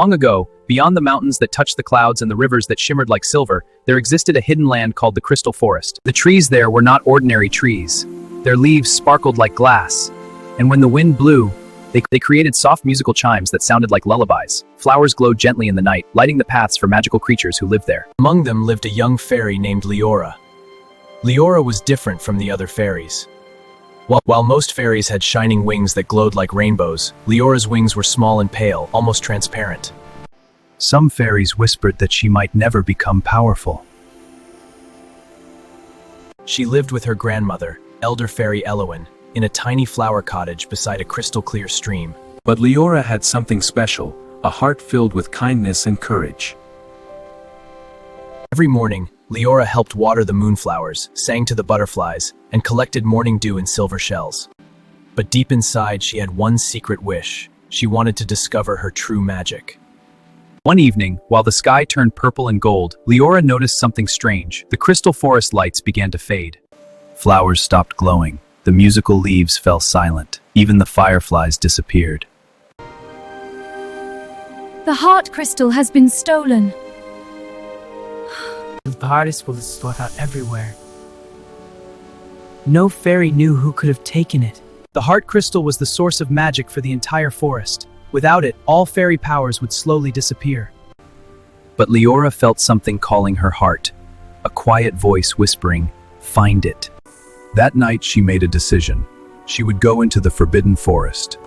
Long ago, beyond the mountains that touched the clouds and the rivers that shimmered like silver, there existed a hidden land called the Crystal Forest. The trees there were not ordinary trees. Their leaves sparkled like glass, and when the wind blew, they created soft musical chimes that sounded like lullabies. Flowers glowed gently in the night, lighting the paths for magical creatures who lived there. Among them lived a young fairy named Leora. Leora was different from the other fairies. While most fairies had shining wings that glowed like rainbows, Leora's wings were small and pale, almost transparent. Some fairies whispered that she might never become powerful. She lived with her grandmother, Elder Fairy Elowin, in a tiny flower cottage beside a crystal-clear stream. But Leora had something special, a heart filled with kindness and courage. Every morning, Leora helped water the moonflowers, sang to the butterflies, and collected morning dew in silver shells. But deep inside, she had one secret wish. She wanted to discover her true magic. One evening, while the sky turned purple and gold, Leora noticed something strange. The crystal forest lights began to fade. Flowers stopped glowing. The musical leaves fell silent. Even the fireflies disappeared. The heart crystal has been stolen. The heart is thought out everywhere. No fairy knew who could have taken it. The heart crystal was the source of magic for the entire forest. Without it, all fairy powers would slowly disappear. But Leora felt something calling her heart. A quiet voice whispering, "Find it." That night she made a decision. She would go into the Forbidden Forest.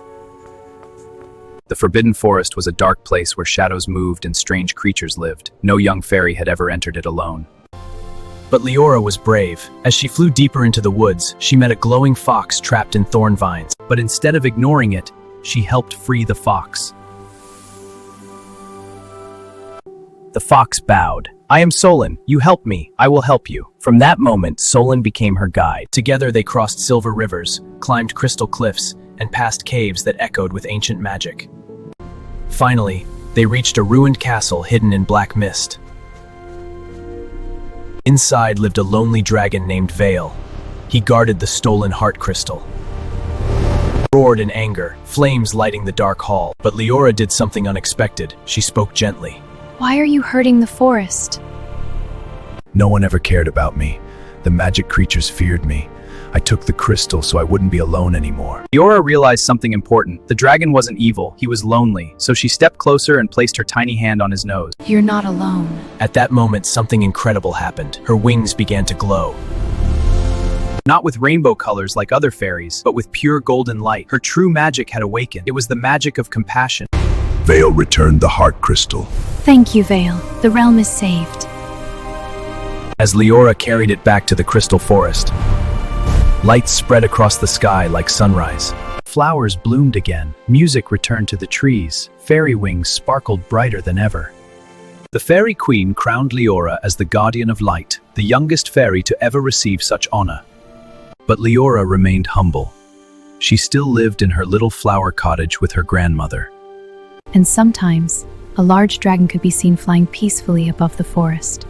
The Forbidden Forest was a dark place where shadows moved and strange creatures lived. No young fairy had ever entered it alone. But Leora was brave. As she flew deeper into the woods, she met a glowing fox trapped in thorn vines. But instead of ignoring it, she helped free the fox. The fox bowed. "I am Solon. You help me. I will help you." From that moment, Solon became her guide. Together they crossed silver rivers, climbed crystal cliffs, and passed caves that echoed with ancient magic. Finally, they reached a ruined castle hidden in black mist. Inside lived a lonely dragon named Vale. He guarded the stolen heart crystal. He roared in anger, flames lighting the dark hall. But Leora did something unexpected. She spoke gently. Why are you hurting the forest? No one ever cared about me. The magic creatures feared me. I took the crystal so I wouldn't be alone anymore. Leora realized something important. The dragon wasn't evil, he was lonely. So she stepped closer and placed her tiny hand on his nose. You're not alone. At that moment, something incredible happened. Her wings began to glow. Not with rainbow colors like other fairies, but with pure golden light. Her true magic had awakened. It was the magic of compassion. Vale returned the heart crystal. Thank you, Vale. The realm is saved. As Leora carried it back to the crystal forest, lights spread across the sky like sunrise. Flowers bloomed again. Music returned to the trees. Fairy wings sparkled brighter than ever. The fairy queen crowned Leora as the guardian of light, the youngest fairy to ever receive such honor. But Leora remained humble. She still lived in her little flower cottage with her grandmother. And sometimes, a large dragon could be seen flying peacefully above the forest.